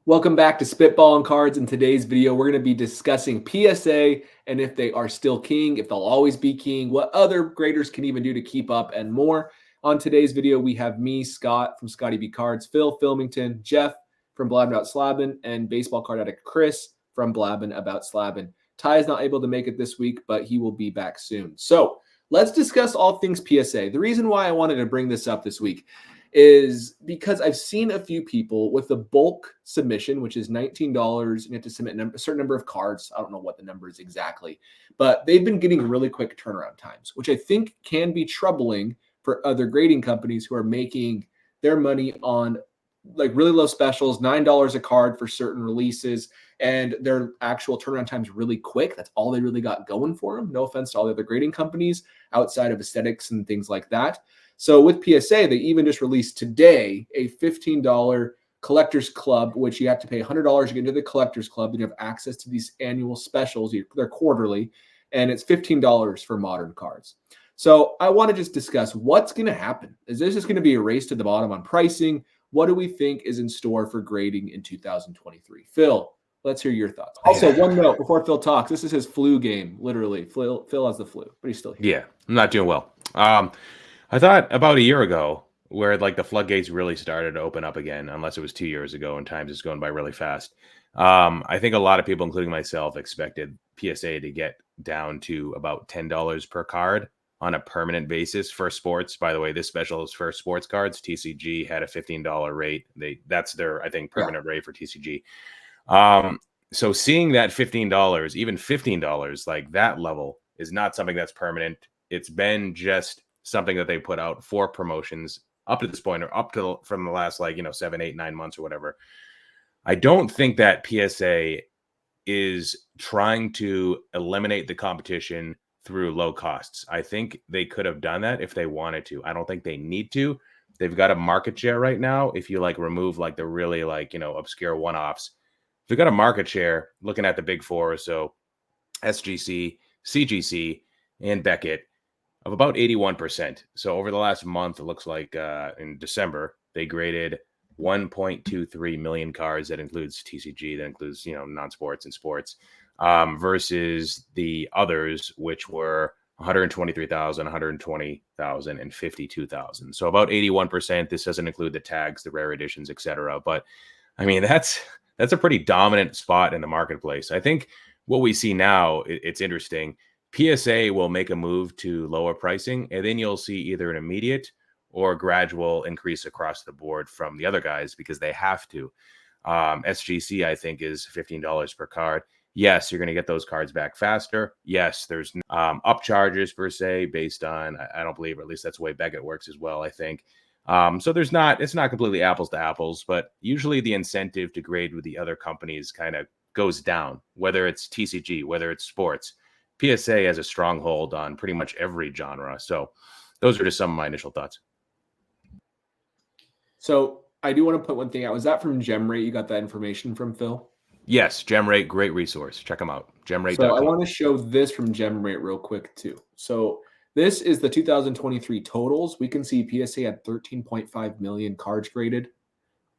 Welcome back to Spitballin Cards. In today's video, we're going to be discussing PSA and if they are still king, if they'll always be king, what other graders can even do to keep up, and more. On today's video, we have me, Scott from Scotty B Cards, Phil Filmington, Jeff from Blabbin About Slabbin, and baseball card addict Chris from Blabbin About Slabbin. Ty is not able to make it this week, but he will be back soon. So let's discuss all things PSA. The reason why I wanted to bring this up this week is because I've seen a few people with the bulk submission, which is $19, and you have to submit a certain number of cards. I don't know what the number is exactly, but they've been getting really quick turnaround times, which I think can be troubling for other grading companies who are making their money on like really low specials, $9 a card for certain releases, and their actual turnaround times really quick. That's all they really got going for them. No offense to all the other grading companies outside of aesthetics and things like that. So with PSA, they even just released today a $15 collector's club, which you have to pay $100 to get into the collector's club. And you have access to these annual specials. They're quarterly, and it's $15 for modern cards. So I want to just discuss what's going to happen. Is this just going to be a race to the bottom on pricing? What do we think is in store for grading in 2023? Phil, let's hear your thoughts. Also, one note before Phil talks, this is his flu game, literally. Phil has the flu, but he's still here. Yeah, I'm not doing well. I thought about a year ago where like the floodgates really started to open up again, unless it was 2 years ago and time's just going by really fast. I think a lot of people, including myself, expected PSA to get down to about $10 per card on a permanent basis for sports. By the way, this special is for sports cards. TCG had a $15 rate. That's their, I think, permanent rate for TCG. So seeing that $15, even $15, like that level is not something that's permanent. It's been just something that they put out for promotions up to this point, or up to from the last 7, 8, 9 months or whatever. I don't think that PSA is trying to eliminate the competition through low costs. I think they could have done that if they wanted to. I don't think they need to. They've got a market share right now. If you remove the really obscure one-offs, they've got a market share looking at the big four, so SGC, CGC, and Beckett, of about 81%. So over the last month, it looks like in December, they graded 1.23 million cards. That includes TCG, that includes, non-sports and sports, versus the others, which were 123,000, 120,000, and 52,000. So about 81%. This doesn't include the tags, the rare editions, etc. But I mean, that's a pretty dominant spot in the marketplace. I think what we see now, it's interesting. PSA will make a move to lower pricing, and then you'll see either an immediate or gradual increase across the board from the other guys because they have to. SGC, I think, is $15 per card. Yes, you're going to get those cards back faster. Yes, there's up charges per se based on, I don't believe, or at least that's the way Beckett works as well, I think. So it's not completely apples to apples, but usually the incentive to grade with the other companies kind of goes down, whether it's TCG, whether it's sports. PSA has a stronghold on pretty much every genre. So those are just some of my initial thoughts. So I do want to put one thing out. Was that from GemRate? You got that information from Phil? Yes, GemRate, great resource. Check them out. GemRate.com. So I want to show this from GemRate real quick too. So this is the 2023 totals. We can see PSA had 13.5 million cards graded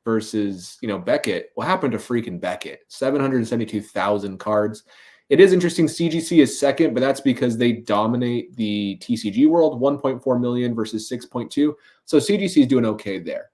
versus, Beckett. What happened to freaking Beckett? 772,000 cards. It is interesting. CGC is second, but that's because they dominate the TCG world, 1.4 million versus 6.2. So CGC is doing okay there.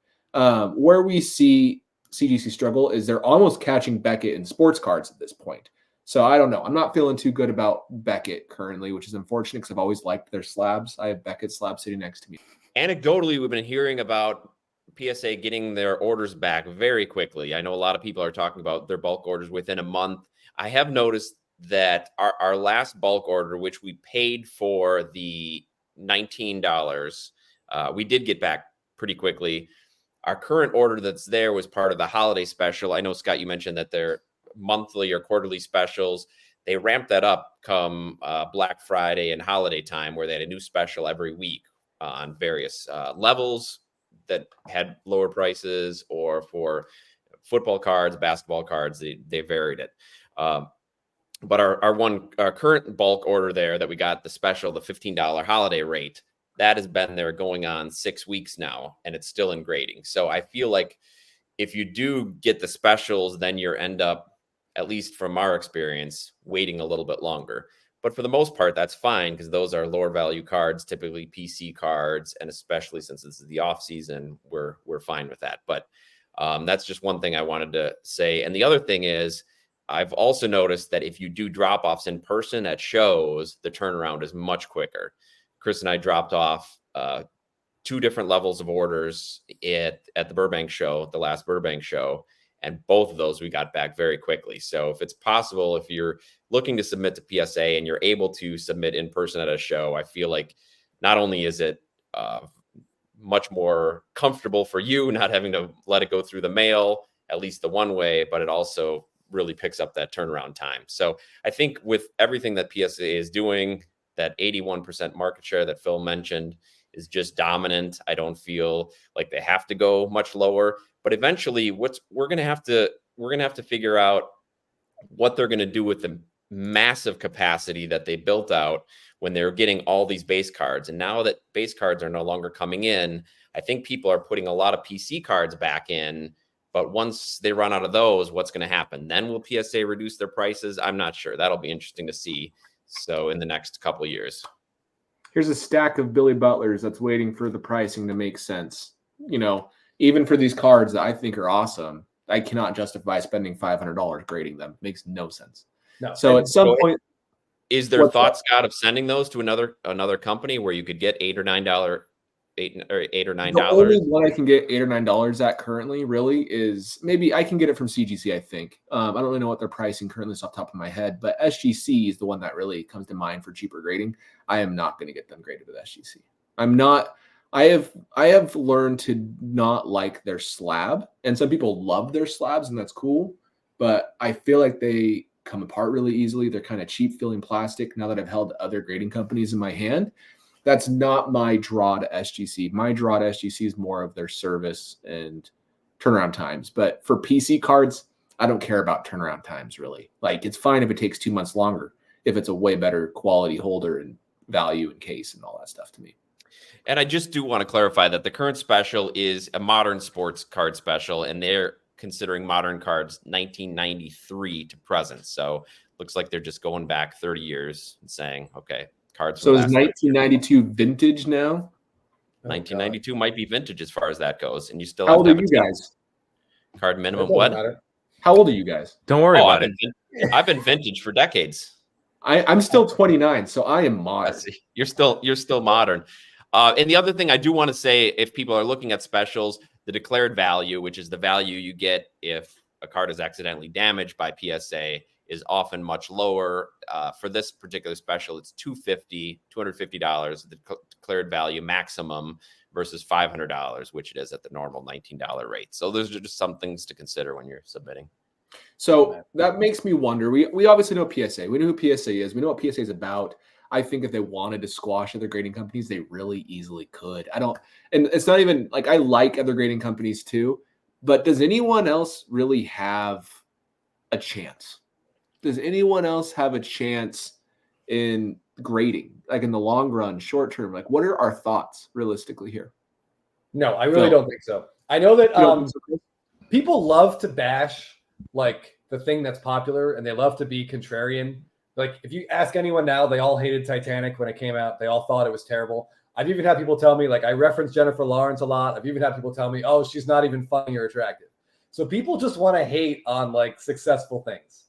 Where we see CGC struggle is they're almost catching Beckett in sports cards at this point. So I don't know. I'm not feeling too good about Beckett currently, which is unfortunate because I've always liked their slabs. I have Beckett slab sitting next to me. Anecdotally, we've been hearing about PSA getting their orders back very quickly. I know a lot of people are talking about their bulk orders within a month. I have noticed that our last bulk order, which we paid for the $19, we did get back pretty quickly. Our current order that's there was part of the holiday special. I know, Scott, you mentioned that they're monthly or quarterly specials. They ramped that up come Black Friday and holiday time, where they had a new special every week on various levels that had lower prices, or for football cards, basketball cards, they varied it. But our current bulk order there that we got the special, the $15 holiday rate, that has been there going on 6 weeks now, and it's still in grading. So I feel like if you do get the specials, then you end up, at least from our experience, waiting a little bit longer. But for the most part, that's fine because those are lower value cards, typically PC cards, and especially since this is the off season, we're fine with that. But that's just one thing I wanted to say. And the other thing is, I've also noticed that if you do drop offs in person at shows, the turnaround is much quicker. Chris and I dropped off 2 different levels of orders at the Burbank show, the last Burbank show. And both of those we got back very quickly. So if it's possible, if you're looking to submit to PSA and you're able to submit in person at a show, I feel like not only is it much more comfortable for you not having to let it go through the mail, at least the one way, but it also really picks up that turnaround time. So I think with everything that PSA is doing, that 81% market share that Phil mentioned is just dominant. I don't feel like they have to go much lower. But eventually, we're gonna have to figure out what they're gonna do with the massive capacity that they built out when they were getting all these base cards. And now that base cards are no longer coming in, I think people are putting a lot of PC cards back in. But once they run out of those, what's going to happen? Then will PSA reduce their prices? I'm not sure. That'll be interesting to see. So in the next couple of years. Here's a stack of Billy Butlers that's waiting for the pricing to make sense. You know, even for these cards that I think are awesome, I cannot justify spending $500 grading them. It makes no sense. No. So at some point, is there thought, Scott, of sending those to another company where you could get $8 or $9? The only one I can get $8 or $9 at currently really is, maybe I can get it from CGC, I think. I don't really know what they're pricing currently off the top of my head, but SGC is the one that really comes to mind for cheaper grading. I am not going to get them graded with SGC. I'm not. I have learned to not like their slab, and some people love their slabs, and that's cool, but I feel like they come apart really easily. They're kind of cheap feeling plastic. Now that I've held other grading companies in my hand, that's not my draw to SGC. My draw to SGC is more of their service and turnaround times. But for PC cards, I don't care about turnaround times really. Like, it's fine if it takes 2 months longer, if it's a way better quality holder and value and case and all that stuff to me. And I just do want to clarify that the current special is a modern sports card special, and they're considering modern cards 1993 to present. So looks like they're just going back 30 years and saying, okay, cards. So is 1992 vintage now? 1992 might be vintage as far as that goes. And you still How old are you guys? Card minimum. What? How old are you guys? Don't worry about it. I've been vintage for decades. I'm still 29, so I am modern. You're still modern. And the other thing I do want to say, if people are looking at specials, the declared value, which is the value you get if a card is accidentally damaged by PSA, is often much lower. For this particular special, it's $250, the declared value maximum, versus $500, which it is at the normal $19 rate. So those are just some things to consider when you're submitting. So that makes me wonder. We obviously know PSA. We know who PSA is. We know what PSA is about. I think if they wanted to squash other grading companies, they really easily could. And it's not even like, I like other grading companies too, but does anyone else really have a chance? Does anyone else have a chance in grading, like in the long run, short term? Like, what are our thoughts realistically here? No, I really don't think so. I know that people love to bash like the thing that's popular, and they love to be contrarian. Like, if you ask anyone now, they all hated Titanic when it came out. They all thought it was terrible. I've even had people tell me, like, I reference Jennifer Lawrence a lot. I've even had people tell me, oh, she's not even funny or attractive. So people just want to hate on like successful things.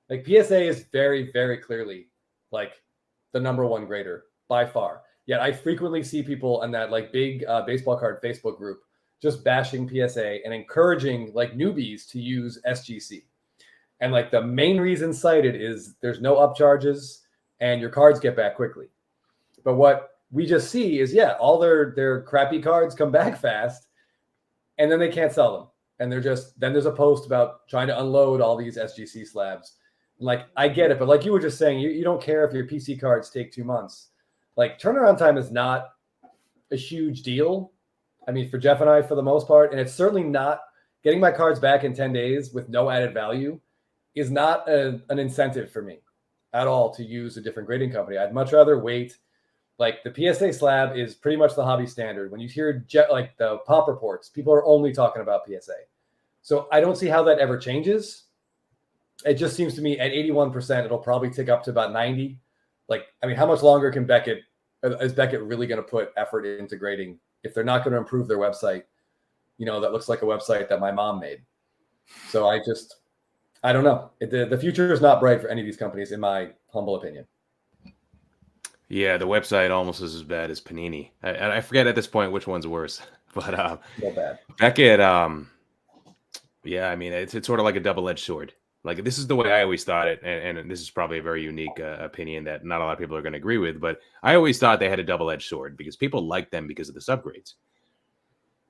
Like, PSA is very, very clearly like the #1 grader by far. Yet I frequently see people in that like big baseball card Facebook group just bashing PSA and encouraging like newbies to use SGC. And like the main reason cited is there's no upcharges and your cards get back quickly. But what we just see is, all their crappy cards come back fast, and then they can't sell them. And then there's a post about trying to unload all these SGC slabs. Like, I get it, but like you were just saying, you don't care if your PC cards take 2 months. Like, turnaround time is not a huge deal. I mean, for Jeff and I, for the most part, and it's certainly not getting my cards back in 10 days with no added value is not an incentive for me at all to use a different grading company. I'd much rather wait. Like, the PSA slab is pretty much the hobby standard. When you hear like the pop reports, people are only talking about PSA. So I don't see how that ever changes. It just seems to me at 81%, it'll probably tick up to about 90. Like, I mean, how much longer can is Beckett really going to put effort into grading if they're not going to improve their website, that looks like a website that my mom made? So I don't know. The future is not bright for any of these companies, in my humble opinion. Yeah, the website almost is as bad as Panini. I forget at this point which one's worse. But So bad. Beckett, yeah, I mean, it's sort of like a double-edged sword. Like, this is the way I always thought it, and this is probably a very unique opinion that not a lot of people are going to agree with, but I always thought they had a double-edged sword because people like them because of the subgrades.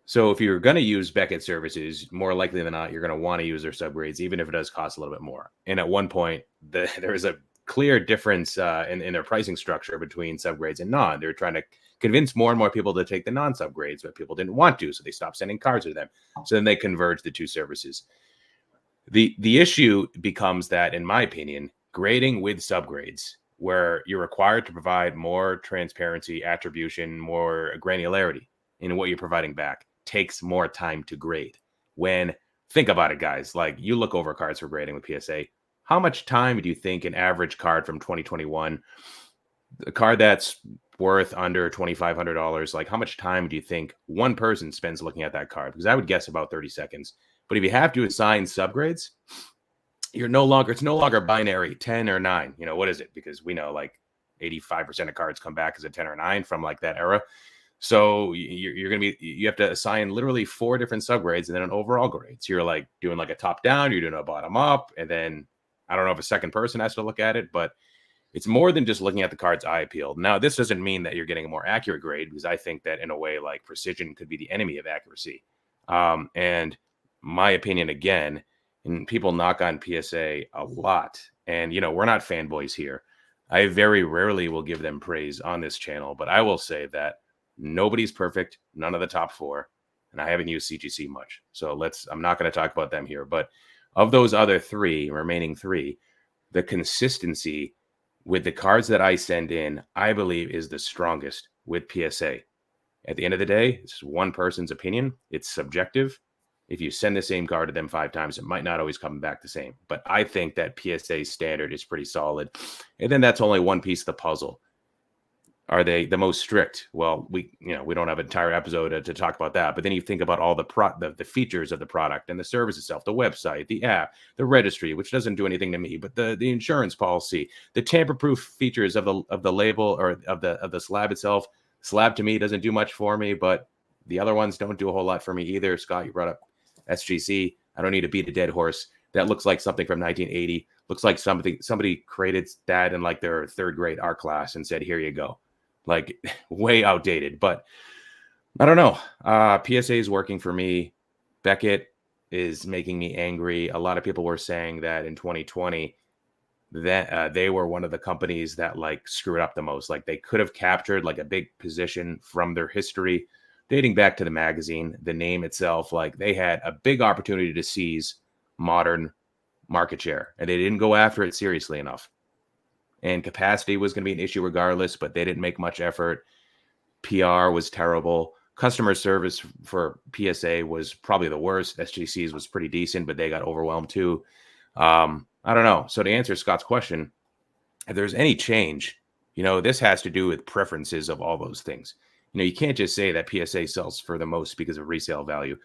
So if you're going to use Beckett services, more likely than not, you're going to want to use their subgrades, even if it does cost a little bit more. And at one point, there was a clear difference in their pricing structure between subgrades and non. They're trying to convince more and more people to take the non-subgrades, but people didn't want to, so they stopped sending cards to them. So then they converged the two services. The issue becomes that, in my opinion, grading with subgrades, where you're required to provide more transparency, attribution, more granularity in what you're providing back, takes more time to grade. Think about it, guys, like you look over cards for grading with PSA, how much time do you think an average card from 2021, a card that's worth under $2,500, like how much time do you think one person spends looking at that card? Because I would guess about 30 seconds. But if you have to assign subgrades, it's no longer binary 10 or 9. What is it? Because we know like 85% of cards come back as a 10 or 9 from like that era. So you have to assign literally 4 different subgrades and then an overall grade. So you're like doing like a top down, you're doing a bottom up, and then I don't know if a second person has to look at it, but it's more than just looking at the card's eye appeal. Now, this doesn't mean that you're getting a more accurate grade, because I think that in a way, like, precision could be the enemy of accuracy. And my opinion, again, and people knock on PSA a lot, and, we're not fanboys here. I very rarely will give them praise on this channel, but I will say that nobody's perfect, none of the top 4, and I haven't used CGC much. So I'm not going to talk about them here, but of those other remaining three, the consistency with the cards that I send in, I believe, is the strongest with PSA. At the end of the day, it's one person's opinion. It's subjective. If you send the same card to them 5 times, it might not always come back the same. But I think that PSA's standard is pretty solid. And then that's only one piece of the puzzle. Are they the most strict? Well, we don't have an entire episode to talk about that. But then you think about all the features of the product and the service itself, the website, the app, the registry, which doesn't do anything to me, but the insurance policy, the tamper-proof features of the label or of the slab itself. Slab to me doesn't do much for me, but the other ones don't do a whole lot for me either. Scott, you brought up SGC. I don't need to beat a dead horse. That looks like something from 1980. Looks like somebody created that in like their 3rd grade art class and said, "Here you go." Like, way outdated, but I don't know. PSA is working for me. Beckett is making me angry. A lot of people were saying that in 2020 that they were one of the companies that like screwed up the most. Like, they could have captured like a big position from their history dating back to the magazine, the name itself. Like, they had a big opportunity to seize modern market share, and they didn't go after it seriously enough. And capacity was going to be an issue regardless, but they didn't make much effort. PR was terrible. Customer service for PSA was probably the worst. SGC's was pretty decent, but they got overwhelmed too. I don't know. So to answer Scott's question, if there's any change, this has to do with preferences of all those things. You can't just say that PSA sells for the most because of resale value,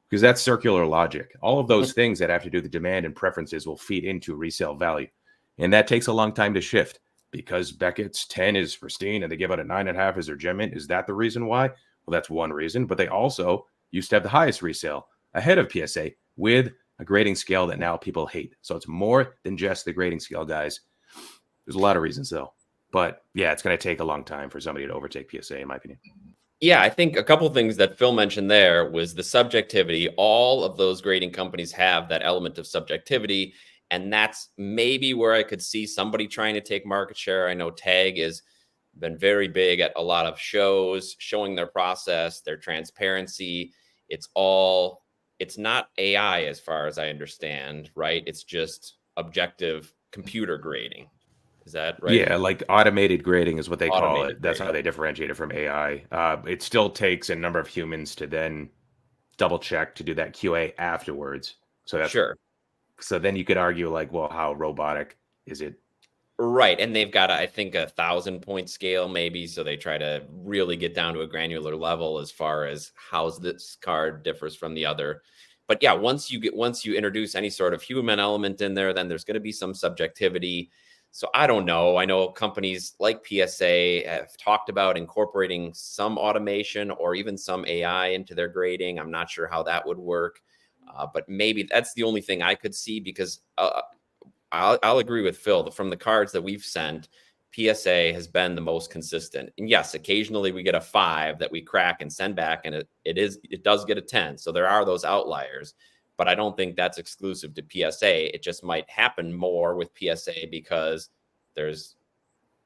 because that's circular logic. All of those things that have to do with the demand and preferences will feed into resale value. And that takes a long time to shift, because Beckett's 10 is pristine and they give out a 9.5 as their gem mint. Is that the reason why? Well, that's one reason. But they also used to have the highest resale ahead of PSA with a grading scale that now people hate. So it's more than just the grading scale, guys. There's a lot of reasons, though. But yeah, it's going to take a long time for somebody to overtake PSA, in my opinion. Yeah, I think a couple of things that Phil mentioned there was the subjectivity. All of those grading companies have that element of subjectivity. And that's maybe where I could see somebody trying to take market share. I know Tag has been very big at a lot of shows, showing their process, their transparency. It's not AI as far as I understand, right? It's just objective computer grading. Is that right? Yeah, like automated grading is what they call Automated it. That's grading. how they differentiate it from AI. It still takes a number of humans to then double check to do that QA afterwards. So that's sure. So then you could argue like, well, how robotic is it? Right. And they've got, I think, 1,000-point scale maybe. So they try to really get down to a granular level as far as how this card differs from the other. But yeah, once you introduce any sort of human element in there, then there's going to be some subjectivity. So I don't know. I know companies like PSA have talked about incorporating some automation or even some AI into their grading. I'm not sure how that would work. But maybe that's the only thing I could see, because I'll agree with Phil. From the cards that we've sent, PSA has been the most consistent. And yes, occasionally we get a 5 that we crack and send back, and it does get a 10. So there are those outliers, but I don't think that's exclusive to PSA. It just might happen more with PSA because there's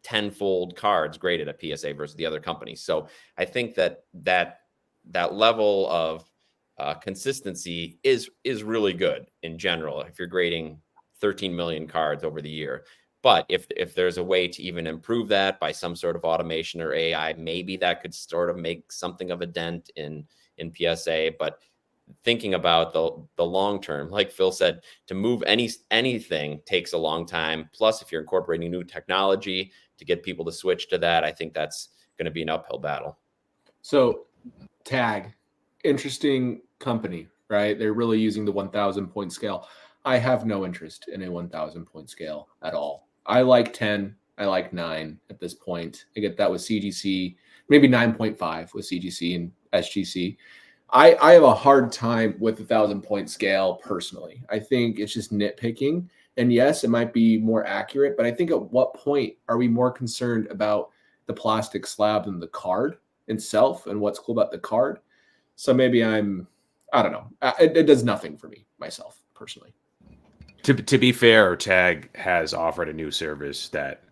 10-fold cards graded at PSA versus the other companies. So I think that level of consistency is really good in general if you're grading 13 million cards over the year. But if there's a way to even improve that by some sort of automation or AI, maybe that could sort of make something of a dent in PSA. But thinking about the long term, like Phil said, to move anything takes a long time. Plus, if you're incorporating new technology to get people to switch to that, I think that's going to be an uphill battle. So Tag, interesting company, right? They're really using the 1,000-point scale. I have no interest in a 1,000-point scale at all. I like 10. I like 9 at this point. I get that with CGC, maybe 9.5 with CGC and SGC. I have a hard time with the 1,000-point scale personally. I think it's just nitpicking. And yes, it might be more accurate, but I think at what point are we more concerned about the plastic slab than the card itself and what's cool about the card? So maybe I don't know. It does nothing for me, myself, personally. To be fair, Tag has offered a new service that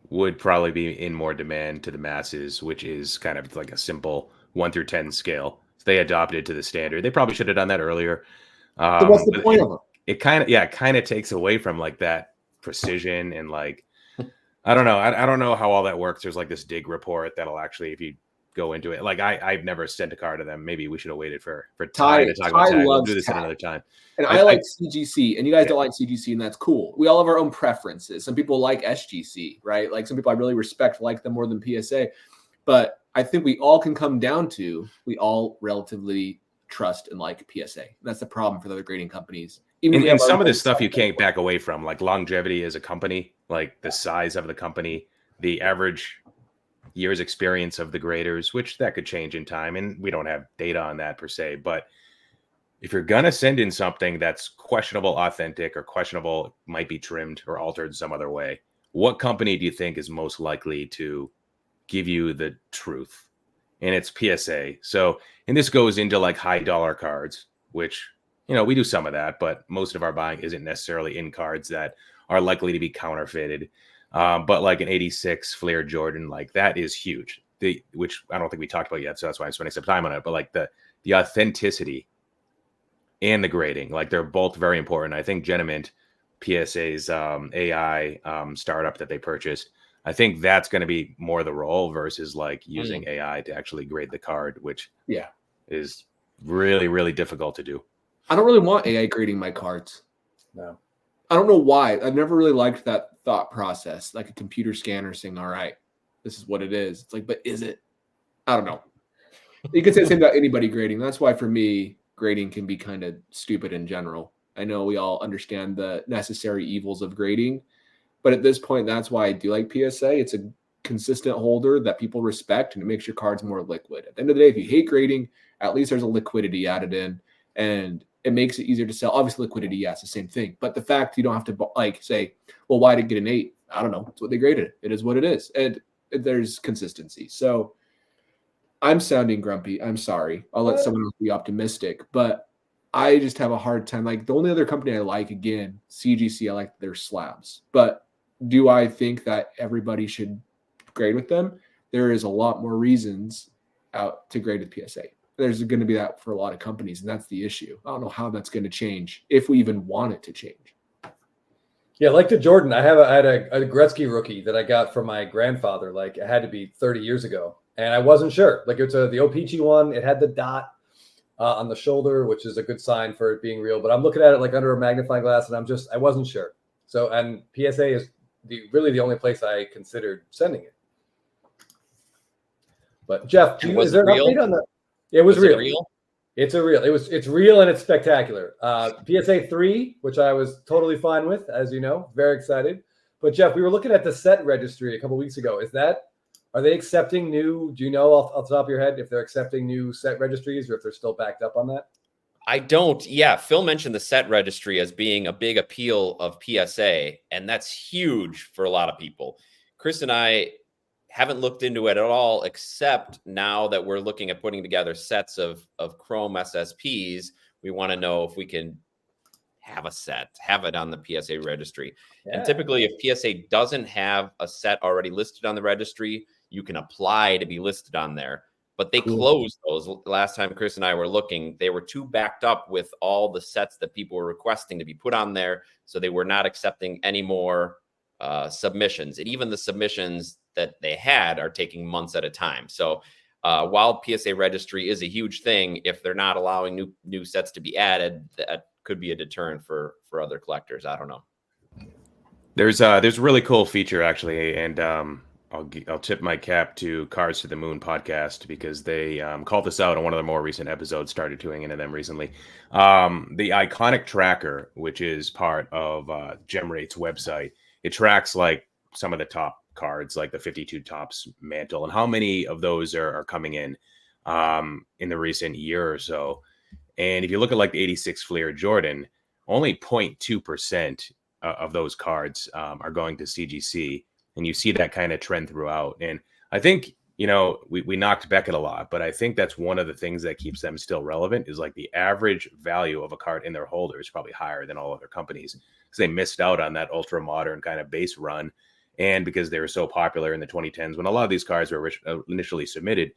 would probably be in more demand to the masses, which is kind of like a simple 1 through 10 scale. So they adopted it to the standard. They probably should have done that earlier. So what's the point of it? It kind of takes away from like that precision and like, I don't know. I don't know how all that works. There's like this dig report that'll actually, if you go into it, like I've never sent a card to them. Maybe we should have waited for Ty to talk about Tag. We'll do this at another time. And I like CGC, and you guys don't like CGC, and that's cool. We all have our own preferences. Some people like SGC, right? Like some people I really respect like them more than PSA. But I think we all can come down to we all relatively trust and like PSA. And that's the problem for the other grading companies. And some of this stuff you can't back away from, like longevity as a company, like the size of the company, the average years experience of the graders, which that could change in time. And we don't have data on that per se. But if you're going to send in something that's questionable, authentic, or questionable, might be trimmed or altered some other way, what company do you think is most likely to give you the truth? And it's PSA. So, and this goes into like high dollar cards, which, you know, we do some of that, but most of our buying isn't necessarily in cards that are likely to be counterfeited. But like an 86 Flair Jordan, like that is huge, which I don't think we talked about yet. So that's why I'm spending some time on it. But like the authenticity and the grading, like they're both very important. I think Genamint, PSA's AI startup that they purchased, I think that's going to be more the role versus like using AI to actually grade the card, which is really, really difficult to do. I don't really want AI grading my cards. No. I don't know why. I've never really liked that thought process, like a computer scanner saying, all right, this is what it is. It's like, but is it? I don't know. You can say the same about anybody grading. That's why for me, grading can be kind of stupid in general. I know we all understand the necessary evils of grading, but at this point, that's why I do like PSA. It's a consistent holder that people respect, and it makes your cards more liquid. At the end of the day, if you hate grading, at least there's a liquidity added in, and it makes it easier to sell. Obviously, liquidity, yes, the same thing. But the fact you don't have to like say, well, why did it get an 8? I don't know. It's what they graded. It is what it is. And there's consistency. So I'm sounding grumpy. I'm sorry. I'll let someone else be optimistic. But I just have a hard time. Like the only other company I like, again, CGC, I like their slabs. But do I think that everybody should grade with them? There is a lot more reasons out to grade with PSA. There's going to be that for a lot of companies, and that's the issue. I don't know how that's going to change, if we even want it to change. Yeah, like the Jordan, I had a Gretzky rookie that I got from my grandfather. Like it had to be 30 years ago, and I wasn't sure. Like it's the O-Pee-Chee one. It had the dot. on the shoulder, which is a good sign for it being real. But I'm looking at it like under a magnifying glass, and I wasn't sure. So, and PSA is really the only place I considered sending it. But Jeff, is there an update on that? It was real. It's real and it's spectacular. PSA 3, which I was totally fine with, as you know, very excited. But Jeff, we were looking at the set registry a couple weeks ago. Are they accepting new? Do you know off the top of your head if they're accepting new set registries or if they're still backed up on that? I don't. Yeah, Phil mentioned the set registry as being a big appeal of PSA, and that's huge for a lot of people. Chris and I haven't looked into it at all, except now that we're looking at putting together sets of Chrome SSPs. We want to know if we can have it on the PSA registry. Yeah. And typically, if PSA doesn't have a set already listed on the registry, you can apply to be listed on there. But they closed those last time Chris and I were looking. They were too backed up with all the sets that people were requesting to be put on there. So they were not accepting any more submissions. And even the submissions that they had are taking months at a time. So while PSA registry is a huge thing, if they're not allowing new sets to be added, that could be a deterrent for other collectors. I don't know. There's a really cool feature actually, and I'll tip my cap to Cards to the Moon podcast because they called this out on one of the more recent episodes, started tuning into them recently. The Iconic Tracker, which is part of GemRate's website, it tracks like some of the top cards, like the 52 Tops mantle, and how many of those are coming in the recent year or so. And if you look at like the 86 Fleer Jordan, only 0.2% of those cards are going to CGC. And you see that kind of trend throughout. And I think, we knocked Beckett a lot, but I think that's one of the things that keeps them still relevant is like the average value of a card in their holder is probably higher than all other companies because they missed out on that ultra modern kind of base run. And because they were so popular in the 2010s when a lot of these cards were initially submitted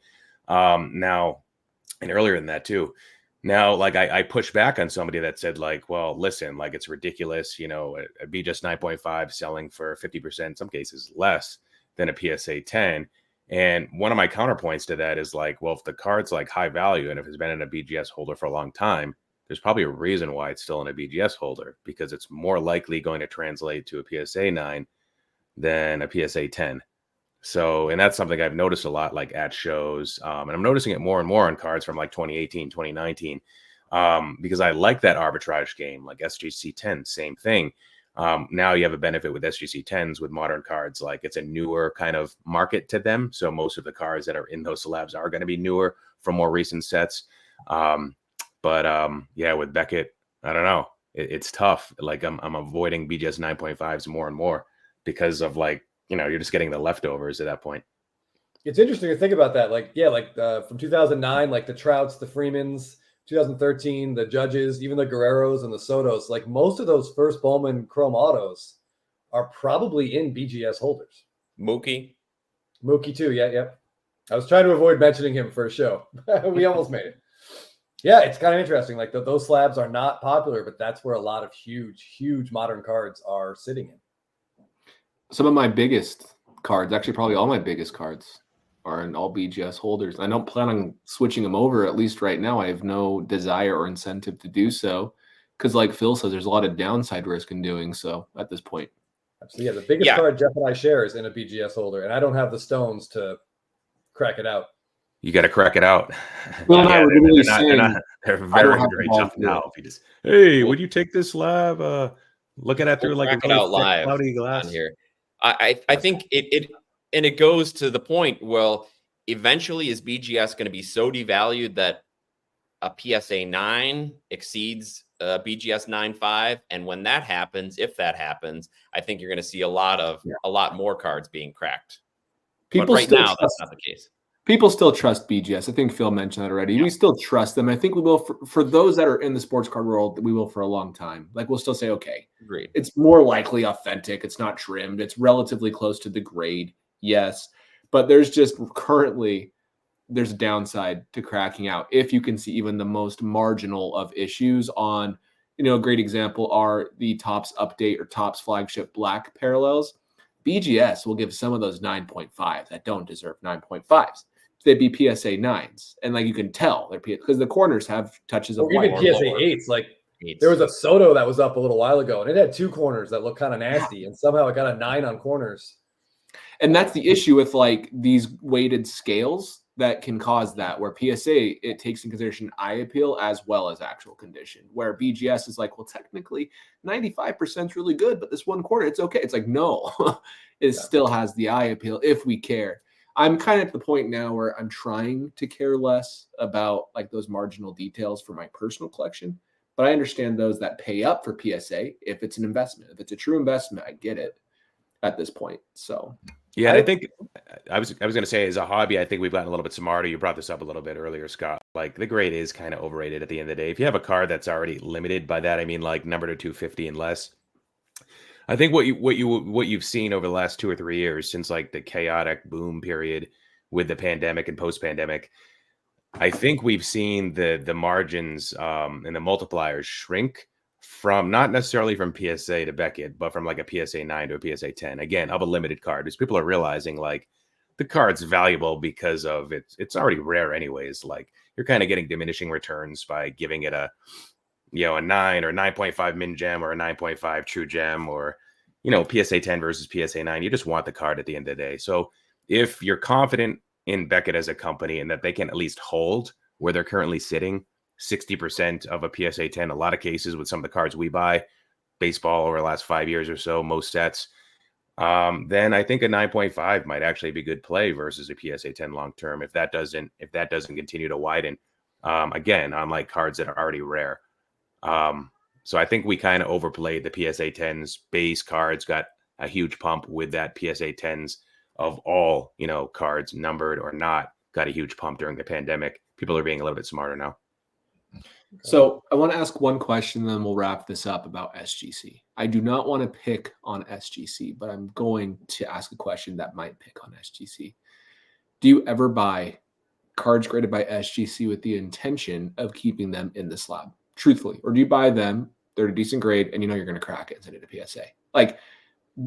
now, and earlier than that too. Now, like I push back on somebody that said like, well, listen, like it's ridiculous, a BGS 9.5 selling for 50%, in some cases less than a PSA 10. And one of my counterpoints to that is like, well, if the card's like high value and if it's been in a BGS holder for a long time, there's probably a reason why it's still in a BGS holder because it's more likely going to translate to a PSA 9 than a PSA 10. So, and that's something I've noticed a lot, like at shows, and I'm noticing it more and more on cards from like 2018, 2019, because I like that arbitrage game, like SGC 10, same thing. Now you have a benefit with SGC 10s with modern cards, like it's a newer kind of market to them. So most of the cards that are in those slabs are going to be newer from more recent sets. Yeah, with Beckett, I don't know, it's tough. Like I'm avoiding BGS 9.5s more and more because of like, you're just getting the leftovers at that point. It's interesting to think about that. Like, yeah, like from 2009, like the Trouts, the Freemans, 2013, the Judges, even the Guerreros and the Sotos, like most of those first Bowman Chrome autos are probably in BGS holders. Mookie too. Yeah. I was trying to avoid mentioning him for a show. We almost made it. Yeah, it's kind of interesting. Like those slabs are not popular, but that's where a lot of huge modern cards are sitting in. Some of my biggest cards, actually probably all my biggest cards, are in all BGS holders. I don't plan on switching them over, at least right now. I have no desire or incentive to do so because like Phil says, there's a lot of downside risk in doing so at this point. Absolutely. Yeah, the biggest card Jeff and I share is in a BGS holder, and I don't have the stones to crack it out. You got to crack it out. Well, yeah, they're very tough now. If you just, hey, would you take this slab? Look at it through like a cloudy glass on here. I think it goes to the point, well, eventually is BGS going to be so devalued that a PSA 9 exceeds BGS 9.5? And when that happens, if that happens, I think you're going to see a lot more cards being cracked. But right now, that's not the case. People still trust BGS. I think Phil mentioned that already. Yeah. We still trust them. I think we will for those that are in the sports card world, we will for a long time. Like we'll still say, okay, agreed. It's more likely authentic. It's not trimmed. It's relatively close to the grade. Yes. But there's a downside to cracking out. If you can see even the most marginal of issues on, a great example are the Topps update or Topps flagship black parallels. BGS will give some of those 9.5 that don't deserve 9.5s. they'd be PSA 9s, and like you can tell they're because the corners have touches of or even white. PSA 8s. Like there was a Soto that was up a little while ago, and it had 2 corners that looked kind of nasty, and somehow it got a 9 on corners. And that's the issue with like these weighted scales that can cause that, where PSA, it takes in consideration eye appeal as well as actual condition, where BGS is like, well, technically 95% is really good, but this one corner, it's okay. It's like, no, it still has the eye appeal if we care. I'm kind of at the point now where I'm trying to care less about like those marginal details for my personal collection, but I understand those that pay up for PSA if it's an investment. If it's a true investment, I get it at this point. So yeah, and I think I was going to say, as a hobby, I think we've gotten a little bit smarter. You brought this up a little bit earlier, Scott. Like the grade is kind of overrated at the end of the day. If you have a card that's already limited, by that I mean like number to 250 and less. I think what you've seen over the last 2 or 3 years since like the chaotic boom period with the pandemic and post-pandemic, I think we've seen the margins and the multipliers shrink from not necessarily from PSA to Beckett, but from like a PSA 9 to a PSA 10, again, of a limited card, because people are realizing like the card's valuable because of it's already rare anyways. Like you're kind of getting diminishing returns by giving it a 9 or 9.5 min gem or a 9.5 true gem, or PSA 10 versus PSA 9. You just want the card at the end of the day. So if you're confident in Beckett as a company and that they can at least hold where they're currently sitting, 60% of a PSA 10, a lot of cases with some of the cards we buy, baseball over the last 5 years or so, most sets, then I think a 9.5 might actually be good play versus a PSA 10 long term if that doesn't continue to widen. Again, on like cards that are already rare. So I think we kind of overplayed the PSA 10s. Base cards got a huge pump with that. PSA 10s of all cards, numbered or not, got a huge pump during the pandemic. People are being a little bit smarter now. So I want to ask one question, then we'll wrap this up about SGC. I do not want to pick on SGC, but I'm going to ask a question that might pick on SGC. Do you ever buy cards graded by SGC with the intention of keeping them in the slab, truthfully? Or do you buy them, they're a decent grade, and you're going to crack it and send it to PSA? Like,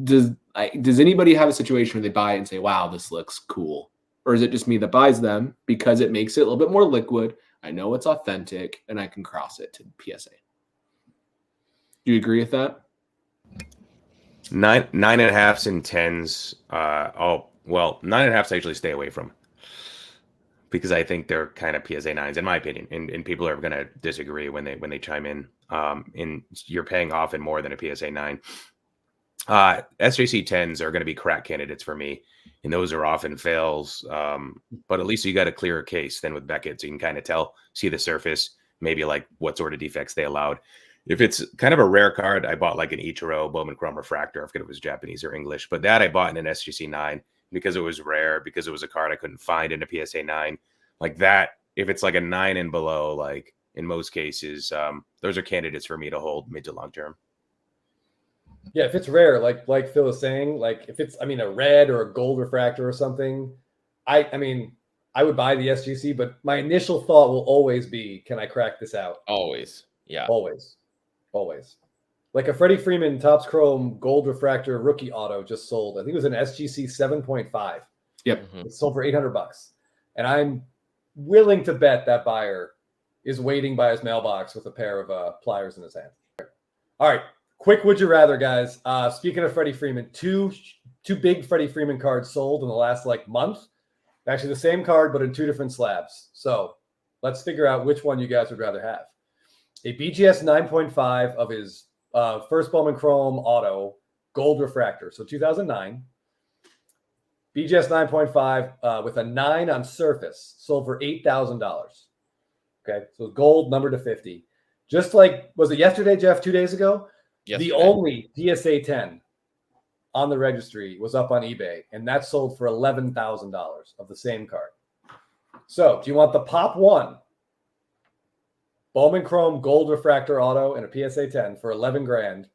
does anybody have a situation where they buy it and say, wow, this looks cool? Or is it just me that buys them because it makes it a little bit more liquid? I know it's authentic, and I can cross it to PSA. Do you agree with that? 9.5s and 10s. 9.5s I usually stay away from because I think they're kind of PSA 9s, in my opinion. And people are going to disagree when they chime in. And you're paying often more than a PSA 9. SJC 10s are going to be crack candidates for me, and those are often fails. But at least you got a clearer case than with Beckett, so you can kind of see the surface, maybe like what sort of defects they allowed. If it's kind of a rare card, I bought like an Ichiro Bowman Chrome Refractor. I forget if it was Japanese or English, but that I bought in an SGC 9 because it was rare, because it was a card I couldn't find in a PSA 9. Like that, if it's like a 9 and below, like in most cases, those are candidates for me to hold mid to long term. Yeah, if it's rare, like Phil is saying, like if it's, a red or a gold refractor or something, I would buy the SGC, but my initial thought will always be, can I crack this out? Always. Yeah. Always. Like a Freddie Freeman Topps Chrome gold refractor rookie auto just sold. I think it was an SGC 7.5. Yep. It sold for $800. And I'm willing to bet that buyer is waiting by his mailbox with a pair of pliers in his hand. All right. Quick would you rather, guys. Speaking of Freddie Freeman, two big Freddie Freeman cards sold in the last month. Actually, the same card, but in 2 different slabs. So let's figure out which one you guys would rather have. A BGS 9.5 of his first Bowman Chrome auto gold refractor. So 2009. BGS 9.5 with a 9 on surface sold for $8,000. Okay, so gold numbered to 50. Just like, was it yesterday, Jeff, 2 days ago? Yesterday. The only PSA 10 on the registry was up on eBay, and that sold for $11,000 of the same card. So do you want the Pop 1 Bowman Chrome gold refractor auto and a PSA 10 for $11,000,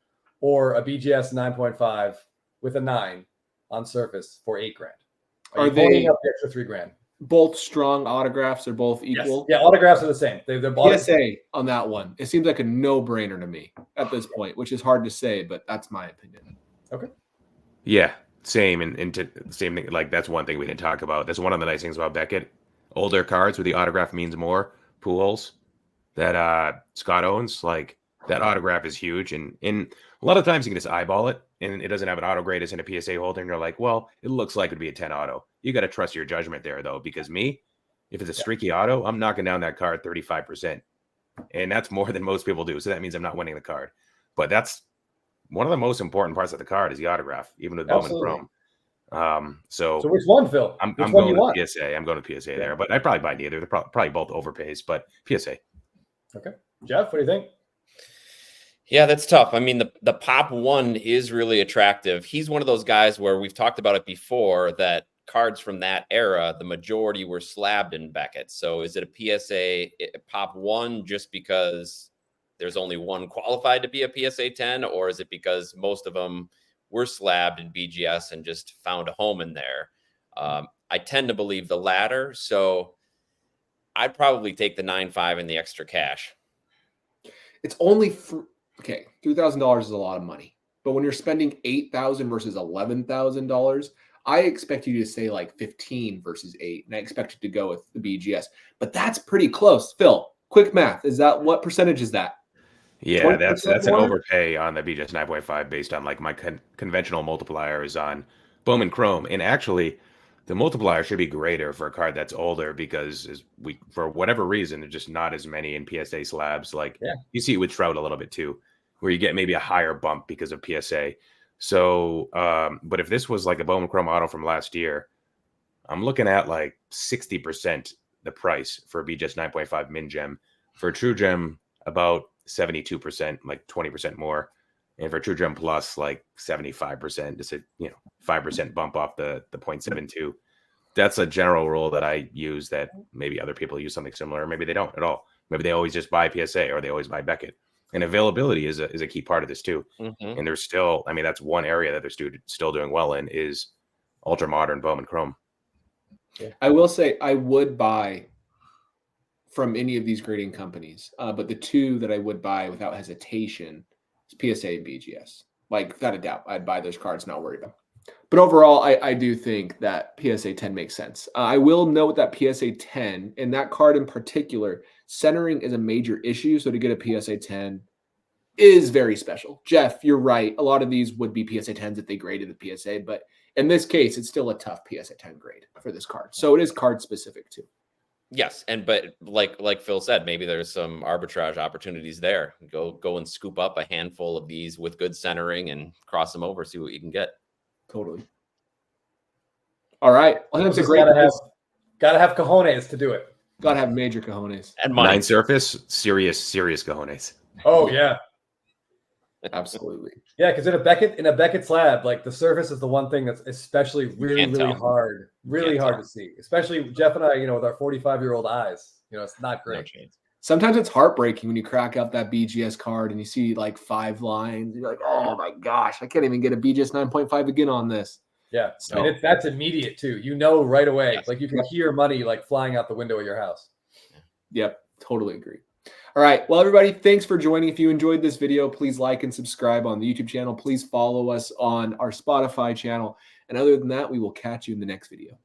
or a BGS 9.5 with a 9 on surface for $8,000? Are they holding up the extra $3,000? Both strong autographs? Are both equal? Yes. Yeah, autographs are the same. They're PSA on that one. It seems like a no-brainer to me at this point, which is hard to say, but that's my opinion. Okay. Yeah, same. And same thing. Like, that's one thing we didn't talk about. That's one of the nice things about Beckett. older cards where the autograph means more, Pujols, that Scott owns, like that autograph is huge. And a lot of times you can just eyeball it and it doesn't have an auto grade, it's in a PSA holder, and you're like, well, it looks like it'd be a 10 auto. You got to trust your judgment there, though, because if it's a streaky auto, I'm knocking down that card 35%. And that's more than most people do. So that means I'm not winning the card. But that's one of the most important parts of the card is the autograph, even with Bowman Chrome. So which one, Phil? I'm going to PSA. I'm going to PSA there, but I'd probably buy neither. They're probably both overpays, but PSA. Okay. Jeff, what do you think? Yeah, that's tough. I mean, the Pop 1 is really attractive. He's one of those guys where we've talked about it before, that cards from that era, the majority were slabbed in Beckett. So is it a PSA Pop 1 just because there's only one qualified to be a PSA 10, or is it because most of them were slabbed in BGS and just found a home in there? I tend to believe the latter. So I'd probably take the 9.5 and the extra cash. It's only okay. $3,000 is a lot of money, but when you're spending $8,000 versus $11,000, I expect you to say like 15 versus 8, and I expect you to go with the BGS. But that's pretty close. Phil, quick math. What percentage is that? Yeah, that's an overpay on the BGS 9.5 based on like my conventional multipliers on Bowman Chrome. And actually, the multiplier should be greater for a card that's older because for whatever reason, there's just not as many in PSA slabs. Like you see it with Trout a little bit too, where you get maybe a higher bump because of PSA. So, but if this was like a Bowman Chrome auto from last year, I'm looking at like 60% the price for a BGS 9.5 min gem. For a True Gem, about 72%, like 20% more. And for True Gem Plus, like 75%, just a 5% bump off the 0.72. That's a general rule that I use, that maybe other people use something similar, or maybe they don't at all. Maybe they always just buy PSA, or they always buy Beckett. And availability is a key part of this too. And there's still, I mean, that's one area that they're still doing well in, is ultra modern Bowman Chrome. I will say I would buy from any of these grading companies, but the two that I would buy without hesitation is PSA and BGS. Like, without a doubt, I'd buy those cards, not worry about. But overall, I do think that PSA 10 makes sense. I will note that PSA 10, and that card in particular, centering is a major issue. So to get a PSA 10 is very special. Jeff, you're right. A lot of these would be PSA 10s if they graded the PSA, but in this case, it's still a tough PSA 10 grade for this card. So it is card specific too. Yes, but like Phil said, maybe there's some arbitrage opportunities there. Go and scoop up a handful of these with good centering and cross them over, see what you can get. Totally. All right. I think it's a great. Gotta have cojones to do it. Gotta have major cojones and money. 9 surface, serious cojones. Oh yeah, absolutely. Yeah, because in a Beckett slab, like the surface is the one thing that's especially really hard to see. Especially Jeff and I, with our 45-year-old eyes, it's not great. No, sometimes it's heartbreaking when you crack up that BGS card and you see like 5 lines. You're like, oh my gosh, I can't even get a BGS 9.5 again on this. Yeah, so, and that's immediate too. Right away. Yes. Like you can hear money like flying out the window of your house. Yep, totally agree. All right. Well, everybody, thanks for joining. If you enjoyed this video, please like and subscribe on the YouTube channel. Please follow us on our Spotify channel. And other than that, we will catch you in the next video.